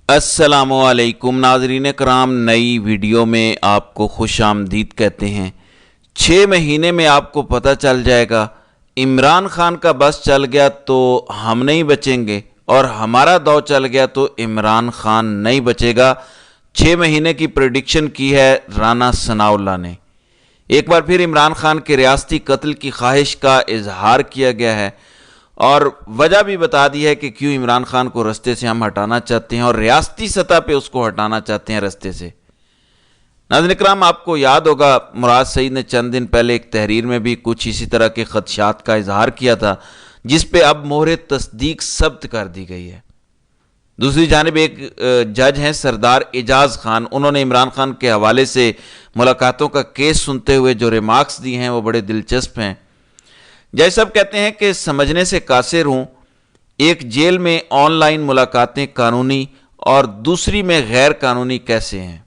السلام علیکم ناظرین کرام، نئی ویڈیو میں آپ کو خوش آمدید کہتے ہیں۔ 6 مہینے میں آپ کو پتہ چل جائے گا عمران خان کا بس چل گیا تو ہم نہیں بچیں گے، اور ہمارا دو چل گیا تو عمران خان نہیں بچے گا۔ 6 مہینے کی پریڈکشن کی ہے رانا ثناء اللہ نے۔ ایک بار پھر عمران خان کے ریاستی قتل کی خواہش کا اظہار کیا گیا ہے، اور وجہ بھی بتا دی ہے کہ کیوں عمران خان کو رستے سے ہم ہٹانا چاہتے ہیں اور ریاستی سطح پہ اس کو ہٹانا چاہتے ہیں رستے سے۔ ناظرین اکرام، آپ کو یاد ہوگا مراد سعید نے چند دن پہلے ایک تحریر میں بھی کچھ اسی طرح کے خدشات کا اظہار کیا تھا، جس پہ اب مہر تصدیق ثبت کر دی گئی ہے۔ دوسری جانب ایک جج ہیں سردار اعجاز خان، انہوں نے عمران خان کے حوالے سے ملاقاتوں کا کیس سنتے ہوئے جو ریمارکس دی ہیں وہ بڑے دلچسپ ہیں۔ جج صاحب کہتے ہیں کہ سمجھنے سے قاصر ہوں، ایک جیل میں آن لائن ملاقاتیں قانونی اور دوسری میں غیر قانونی کیسے ہیں؟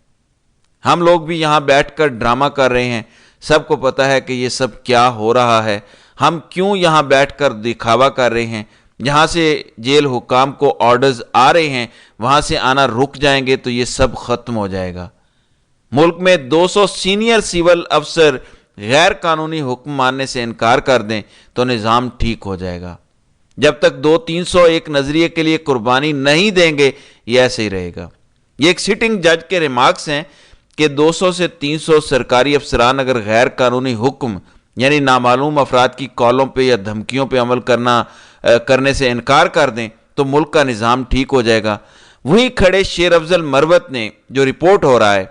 ہم لوگ بھی یہاں بیٹھ کر ڈرامہ کر رہے ہیں، سب کو پتہ ہے کہ یہ سب کیا ہو رہا ہے، ہم کیوں یہاں بیٹھ کر دکھاوا کر رہے ہیں؟ جہاں سے جیل حکام کو آرڈرز آ رہے ہیں وہاں سے آنا رک جائیں گے تو یہ سب ختم ہو جائے گا۔ ملک میں 200 سینئر سول افسر غیر قانونی حکم ماننے سے انکار کر دیں تو نظام ٹھیک ہو جائے گا۔ جب تک 200-300 ایک نظریے کے لیے قربانی نہیں دیں گے یہ ایسے ہی رہے گا۔ یہ ایک سٹنگ جج کے ریمارکس ہیں کہ 200 سے 300 سرکاری افسران اگر غیر قانونی حکم یعنی نامعلوم افراد کی کالوں پہ یا دھمکیوں پہ عمل کرنے سے انکار کر دیں تو ملک کا نظام ٹھیک ہو جائے گا۔ وہیں کھڑے شیر افضل مروت نے جو رپورٹ ہو رہا ہے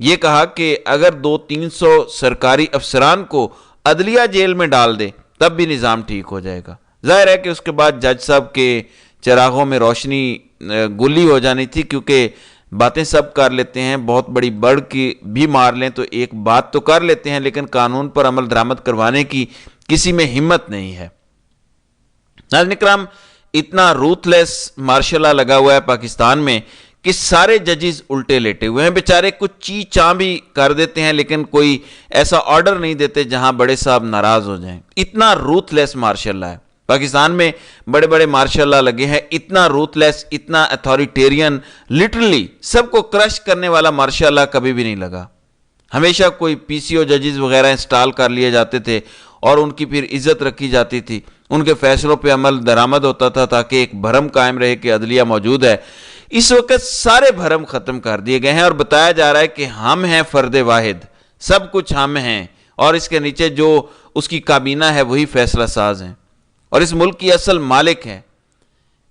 یہ کہا کہ اگر 200-300 سرکاری افسران کو عدلیہ جیل میں ڈال دے تب بھی نظام ٹھیک ہو جائے گا۔ ظاہر ہے کہ اس کے بعد جج صاحب کے چراغوں میں روشنی گلی ہو جانی تھی، کیونکہ باتیں سب کر لیتے ہیں، بہت بڑی بڑھ کی بھی مار لیں تو ایک بات تو کر لیتے ہیں، لیکن قانون پر عمل درآمد کروانے کی کسی میں ہمت نہیں ہے۔ ناظرین اکرام، اتنا روتھ لیس مارشل لا لگا ہوا ہے پاکستان میں کہ سارے ججز الٹے لیٹے ہوئے ہیں، بیچارے کچھ چی چاں بھی کر دیتے ہیں لیکن کوئی ایسا آرڈر نہیں دیتے جہاں بڑے صاحب ناراض ہو جائیں۔ اتنا روتھ لیس مارشل لا ہے پاکستان میں، بڑے بڑے مارشل لا لگے ہیں، اتنا روتھ لیس، اتنا اتھارٹیرین، لٹرلی سب کو کرش کرنے والا مارشل لا کبھی بھی نہیں لگا۔ ہمیشہ کوئی پی سی او ججز وغیرہ انسٹال کر لیے جاتے تھے اور ان کی پھر عزت رکھی جاتی تھی، ان کے فیصلوں پہ عمل درآمد ہوتا تھا تاکہ ایک بھرم قائم رہے کہ عدلیہ موجود ہے۔ اس وقت سارے بھرم ختم کر دیے گئے ہیں اور بتایا جا رہا ہے کہ ہم ہیں فرد واحد، سب کچھ ہم ہیں، اور اس کے نیچے جو اس کی کابینہ ہے وہی فیصلہ ساز ہیں اور اس ملک کی اصل مالک ہے۔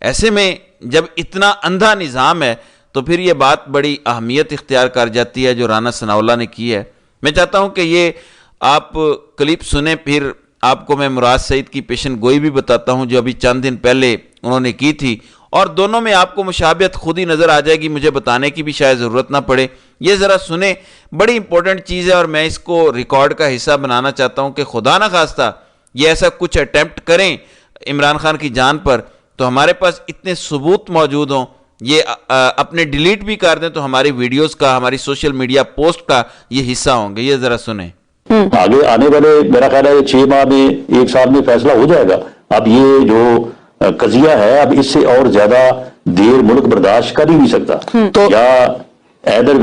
ایسے میں جب اتنا اندھا نظام ہے تو پھر یہ بات بڑی اہمیت اختیار کر جاتی ہے جو رانا ثناء اللہ نے کی ہے۔ میں چاہتا ہوں کہ یہ آپ کلپ سنیں، پھر آپ کو میں مراد سعید کی پیشن گوئی بھی بتاتا ہوں جو ابھی چند دن پہلے انہوں نے کی تھی، اور دونوں میں آپ کو مشابہت خود ہی نظر آ جائے گی، مجھے بتانے کی بھی شاید ضرورت نہ پڑے۔ یہ ذرا سنیں، بڑی امپورٹنٹ چیز ہے اور میں اس کو ریکارڈ کا حصہ بنانا چاہتا ہوں کہ خدا نہ خواستہ یہ ایسا کچھ اٹیمپٹ کریں عمران خان کی جان پر تو ہمارے پاس اتنے ثبوت موجود ہوں، یہ اپنے ڈیلیٹ بھی کر دیں تو ہماری ویڈیوز کا، ہماری سوشل میڈیا پوسٹ کا یہ حصہ ہوں گے۔ یہ ذرا سنیں۔ آگے آنے والے میرا خیال ہے 6 ماہ میں 1 سال میں فیصلہ ہو جائے گا۔ اب یہ جو قضیہ ہے اب اس سے اور زیادہ دیر ملک برداشت کر ہی نہیں سکتا، تو یا ادھر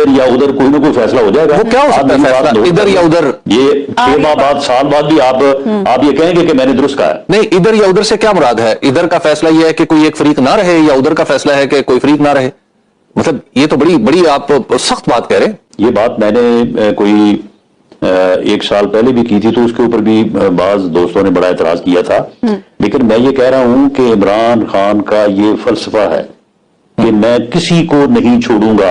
یا ادھر کوئی نہ کوئی فیصلہ ہو جائے گا۔ وہ کیا ہو سکتا ہے فیصلہ ادھر یا ادھر؟ یہ 6 ماہ بعد، سال بعد بھی آپ یہ کہیں گے کہ میں نے درست کہا ہے؟ نہیں، ادھر یا ادھر سے کیا مراد ہے؟ ادھر کا فیصلہ یہ ہے کہ کوئی ایک فریق نہ رہے، یا ادھر کا فیصلہ ہے کہ کوئی فریق نہ رہے؟ مطلب یہ تو بڑی آپ سخت بات کہہ رہے ہیں۔ یہ بات میں نے کوئی 1 سال پہلے بھی کی تھی تو اس کے اوپر بھی بعض دوستوں نے بڑا اعتراض کیا تھا، لیکن میں یہ کہہ رہا ہوں کہ عمران خان کا یہ فلسفہ ہے کہ میں کسی کو نہیں چھوڑوں گا،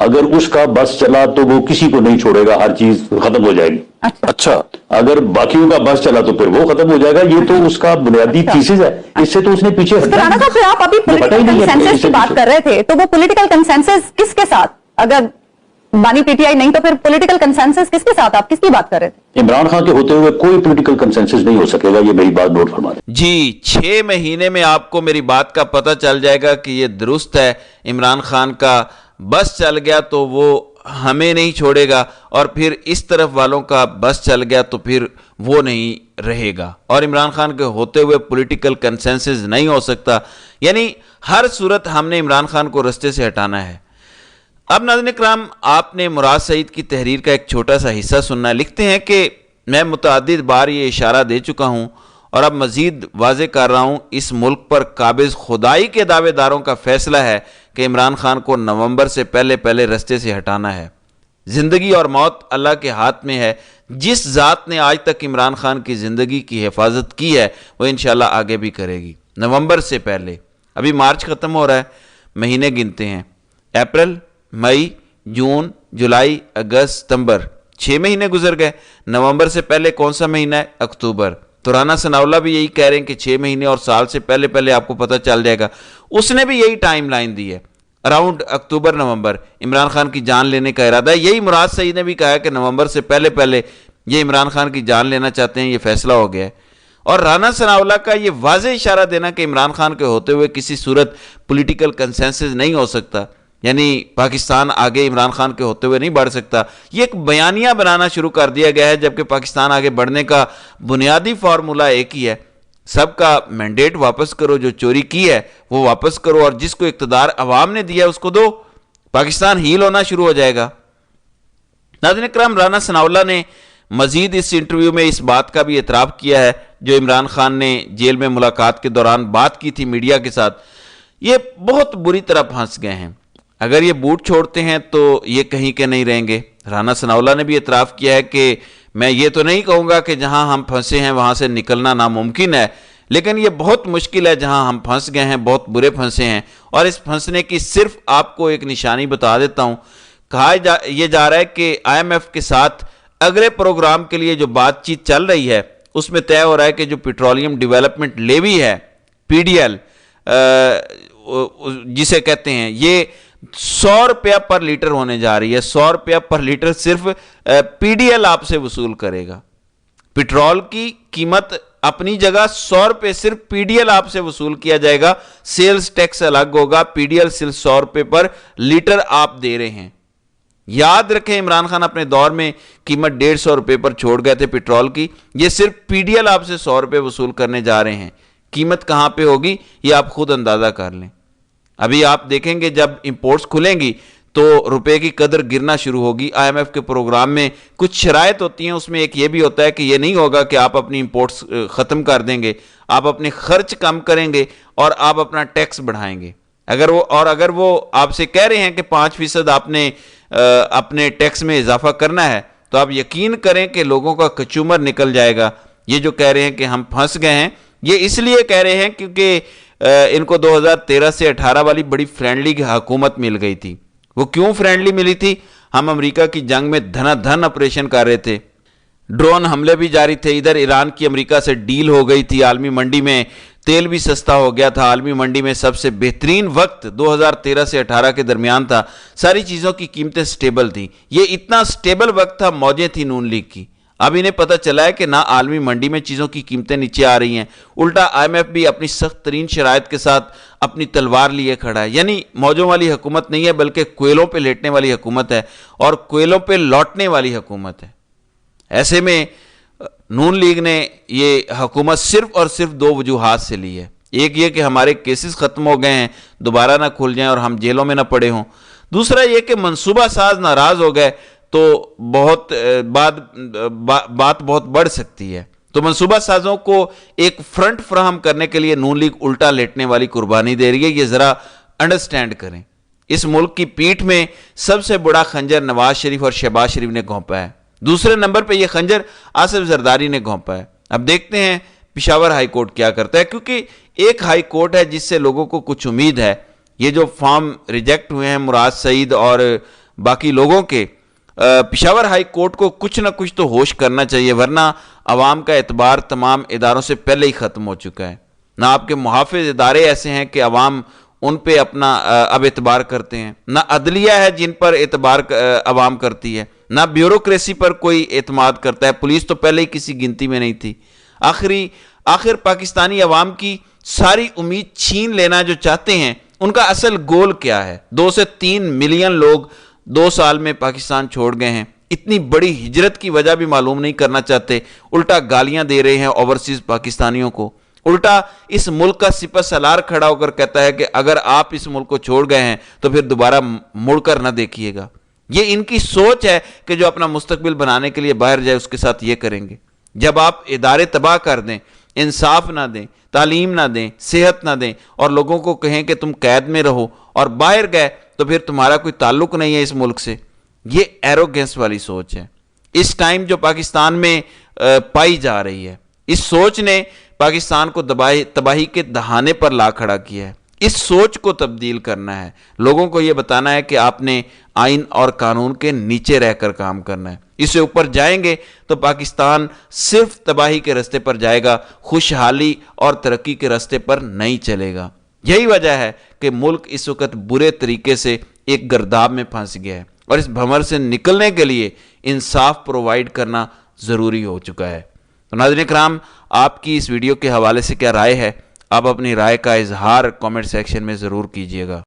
اگر اس کا بس چلا تو وہ کسی کو نہیں چھوڑے گا، ہر چیز ختم ہو جائے گی۔ اچھا، اگر باقیوں کا بس چلا تو پھر وہ ختم ہو جائے گا۔ یہ تو اس کا بنیادی تھیسس ہے، اس سے تو اس نے پیچھے رانا صاحب پھر آپ ابھی پولیٹیکل کنسنسس کی بات کر رہے تھے، تو وہ پولیٹیکل کنسنسس کس کے ساتھ؟ اگر بانی پی ٹی آئی نہیں تو پھر پولیٹیکل کنسنسس کس کے ساتھ؟ آپ کس کی بات کر رہے تھے؟ عمران خان کے ہوتے ہوئے کوئی پولیٹیکل کنسنسس نہیں ہو سکے گا، یہ میری بات نوٹ فرما دیں۔ جی 6 مہینے میں آپ کو میری بات کا پتہ چل جائے گا کہ یہ درست ہے، عمران خان کا بس چل گیا تو وہ ہمیں نہیں چھوڑے گا اور پھر اس طرف والوں کا بس چل گیا تو پھر وہ نہیں رہے گا، اور عمران خان کے ہوتے ہوئے پولیٹیکل کنسنسس نہیں ہو سکتا. یعنی ہر صورت ہم نے عمران خان کو رستے سے ہٹانا ہے. اب ناظرین کرام، آپ نے مراد سعید کی تحریر کا ایک چھوٹا سا حصہ سننا. لکھتے ہیں کہ میں متعدد بار یہ اشارہ دے چکا ہوں اور اب مزید واضح کر رہا ہوں، اس ملک پر قابض خدائی کے دعوے داروں کا فیصلہ ہے کہ عمران خان کو نومبر سے پہلے رستے سے ہٹانا ہے. زندگی اور موت اللہ کے ہاتھ میں ہے. جس ذات نے آج تک عمران خان کی زندگی کی حفاظت کی ہے وہ انشاءاللہ آگے بھی کرے گی. نومبر سے پہلے، ابھی مارچ ختم ہو رہا ہے، مہینے گنتے ہیں، اپریل، مئی، جون، جولائی، اگست، ستمبر، 6 مہینے گزر گئے. نومبر سے پہلے کون سا مہینہ ہے؟ اکتوبر. تو رانا ثناءاللہ بھی یہی کہہ رہے ہیں کہ 6 مہینے اور سال سے پہلے آپ کو پتہ چل جائے گا. اس نے بھی یہی ٹائم لائن دی ہے، اراؤنڈ اکتوبر نومبر عمران خان کی جان لینے کا ارادہ ہے. یہی مراد سعید نے بھی کہا ہے کہ نومبر سے پہلے یہ عمران خان کی جان لینا چاہتے ہیں، یہ فیصلہ ہو گیا ہے. اور رانا ثناءاللہ کا یہ واضح اشارہ دینا کہ عمران خان کے ہوتے ہوئے کسی صورت پولیٹیکل کنسنسس نہیں ہو سکتا، یعنی پاکستان آگے عمران خان کے ہوتے ہوئے نہیں بڑھ سکتا، یہ ایک بیانیہ بنانا شروع کر دیا گیا ہے. جبکہ پاکستان آگے بڑھنے کا بنیادی فارمولہ ایک ہی ہے، سب کا مینڈیٹ واپس کرو، جو چوری کی ہے وہ واپس کرو، اور جس کو اقتدار عوام نے دیا اس کو دو، پاکستان ہیل ہونا شروع ہو جائے گا. ناظرین کرام، رانا ثناءاللہ نے مزید اس انٹرویو میں اس بات کا بھی اعتراف کیا ہے جو عمران خان نے جیل میں ملاقات کے دوران بات کی تھی میڈیا کے ساتھ. یہ بہت بری طرح پھنس گئے ہیں، اگر یہ بوٹ چھوڑتے ہیں تو یہ کہیں کے نہیں رہیں گے. رانا ثناءاللہ نے بھی اعتراف کیا ہے کہ میں یہ تو نہیں کہوں گا کہ جہاں ہم پھنسے ہیں وہاں سے نکلنا ناممکن ہے، لیکن یہ بہت مشکل ہے جہاں ہم پھنس گئے ہیں، بہت برے پھنسے ہیں. اور اس پھنسنے کی صرف آپ کو ایک نشانی بتا دیتا ہوں. کہا یہ جا رہا ہے کہ IMF کے ساتھ اگلے پروگرام کے لیے جو بات چیت چل رہی ہے اس میں طے ہو رہا ہے کہ جو پیٹرولیم ڈیولپمنٹ لیوی ہے، PDL جسے کہتے ہیں، یہ 100 روپیہ پر لیٹر ہونے جا رہی ہے. 100 روپیہ پر لیٹر صرف PDL آپ سے وصول کرے گا. پیٹرول کی قیمت اپنی جگہ 100 روپے صرف PDL آپ سے وصول کیا جائے گا، سیلز ٹیکس الگ ہوگا. PDL صرف 100 روپے پر لیٹر آپ دے رہے ہیں. یاد رکھیں، عمران خان اپنے دور میں قیمت 150 روپے پر چھوڑ گئے تھے پیٹرول کی، یہ صرف PDL آپ سے 100 روپے وصول کرنے جا رہے ہیں. قیمت کہاں پہ ہوگی یہ آپ خود اندازہ کر لیں. ابھی آپ دیکھیں گے جب امپورٹس کھلیں گی تو روپے کی قدر گرنا شروع ہوگی. IMF کے پروگرام میں کچھ شرائط ہوتی ہیں، اس میں ایک یہ بھی ہوتا ہے کہ یہ نہیں ہوگا کہ آپ اپنی امپورٹس ختم کر دیں گے، آپ اپنے خرچ کم کریں گے اور آپ اپنا ٹیکس بڑھائیں گے. اگر وہ آپ سے کہہ رہے ہیں کہ 5% آپ نے اپنے ٹیکس میں اضافہ کرنا ہے تو آپ یقین کریں کہ لوگوں کا کچومر نکل جائے گا. یہ جو کہہ رہے ہیں کہ ہم پھنس گئے ہیں، یہ اس لیے کہہ رہے ہیں کیونکہ ان کو 2013 سے 18 والی بڑی فرینڈلی حکومت مل گئی تھی. وہ کیوں فرینڈلی ملی تھی؟ ہم امریکہ کی جنگ میں دھن آپریشن کر رہے تھے، ڈرون حملے بھی جاری تھے، ادھر ایران کی امریکہ سے ڈیل ہو گئی تھی، عالمی منڈی میں تیل بھی سستا ہو گیا تھا، عالمی منڈی میں سب سے بہترین وقت 2013 سے 18 کے درمیان تھا، ساری چیزوں کی قیمتیں سٹیبل تھیں. یہ اتنا سٹیبل وقت تھا، موجیں تھیں نون لیگ کی. اب انہیں پتہ چلا ہے کہ نہ عالمی منڈی میں چیزوں کی قیمتیں نیچے آ رہی ہیں، الٹا IMF بھی اپنی سخت ترین شرائط کے ساتھ اپنی تلوار لیے کھڑا ہے. یعنی موجوں والی حکومت نہیں ہے بلکہ کوئلوں پہ لیٹنے والی حکومت ہے اور کوئلوں پہ لوٹنے والی حکومت ہے. ایسے میں نون لیگ نے یہ حکومت صرف اور صرف 2 وجوہات سے لی ہے. ایک یہ کہ ہمارے کیسز ختم ہو گئے ہیں، دوبارہ نہ کھل جائیں اور ہم جیلوں میں نہ پڑے ہوں. دوسرا یہ کہ منصوبہ ساز ناراض ہو گئے تو بات بہت بڑھ سکتی ہے. تو منصوبہ سازوں کو ایک فرنٹ فراہم کرنے کے لیے نون لیگ الٹا لیٹنے والی قربانی دے رہی ہے. یہ ذرا انڈرسٹینڈ کریں. اس ملک کی پیٹھ میں سب سے بڑا خنجر نواز شریف اور شہباز شریف نے گھونپا ہے. دوسرے نمبر پہ یہ خنجر آصف زرداری نے گھونپا ہے. اب دیکھتے ہیں پشاور ہائی کورٹ کیا کرتا ہے، کیونکہ ایک ہائی کورٹ ہے جس سے لوگوں کو کچھ امید ہے. یہ جو فارم ریجیکٹ ہوئے ہیں مراد سعید اور باقی لوگوں کے، پشاور ہائی کورٹ کو کچھ نہ کچھ تو ہوش کرنا چاہیے، ورنہ عوام کا اعتبار تمام اداروں سے پہلے ہی ختم ہو چکا ہے. نہ آپ کے محافظ ادارے ایسے ہیں کہ عوام ان پہ اپنا اب اعتبار کرتے ہیں، نہ عدلیہ ہے جن پر اعتبار عوام کرتی ہے، نہ بیوروکریسی پر کوئی اعتماد کرتا ہے. پولیس تو پہلے ہی کسی گنتی میں نہیں تھی. آخر پاکستانی عوام کی ساری امید چھین لینا جو چاہتے ہیں ان کا اصل گول کیا ہے؟ 2 سے 3 ملین لوگ 2 سال میں پاکستان چھوڑ گئے ہیں، اتنی بڑی ہجرت کی وجہ بھی معلوم نہیں کرنا چاہتے، الٹا گالیاں دے رہے ہیں اوورسیز پاکستانیوں کو، الٹا اس ملک کا سپہ سالار کھڑا ہو کر کہتا ہے کہ اگر آپ اس ملک کو چھوڑ گئے ہیں تو پھر دوبارہ مڑ کر نہ دیکھیے گا۔ یہ ان کی سوچ ہے کہ جو اپنا مستقبل بنانے کے لیے باہر جائے اس کے ساتھ یہ کریں گے۔ جب آپ ادارے تباہ کر دیں، انصاف نہ دیں، تعلیم نہ دیں، صحت نہ دیں اور لوگوں کو کہیں کہ تم قید میں رہو اور باہر گئے تو پھر تمہارا کوئی تعلق نہیں ہے اس ملک سے، یہ ایروگنس والی سوچ ہے۔ اس ٹائم جو پاکستان میں پائی جا رہی ہے، اس سوچ نے پاکستان کو تباہی کے دہانے پر لا کھڑا کیا ہے۔ اس سوچ کو تبدیل کرنا ہے، لوگوں کو یہ بتانا ہے کہ آپ نے آئین اور قانون کے نیچے رہ کر کام کرنا ہے۔ اسے اوپر جائیں گے تو پاکستان صرف تباہی کے راستے پر جائے گا، خوشحالی اور ترقی کے راستے پر نہیں چلے گا۔ یہی وجہ ہے کہ ملک اس وقت برے طریقے سے ایک گرداب میں پھنس گیا ہے اور اس بھنور سے نکلنے کے لیے انصاف پرووائڈ کرنا ضروری ہو چکا ہے۔ تو ناظرین کرام، آپ کی اس ویڈیو کے حوالے سے کیا رائے ہے؟ آپ اپنی رائے کا اظہار کامنٹ سیکشن میں ضرور کیجیے گا۔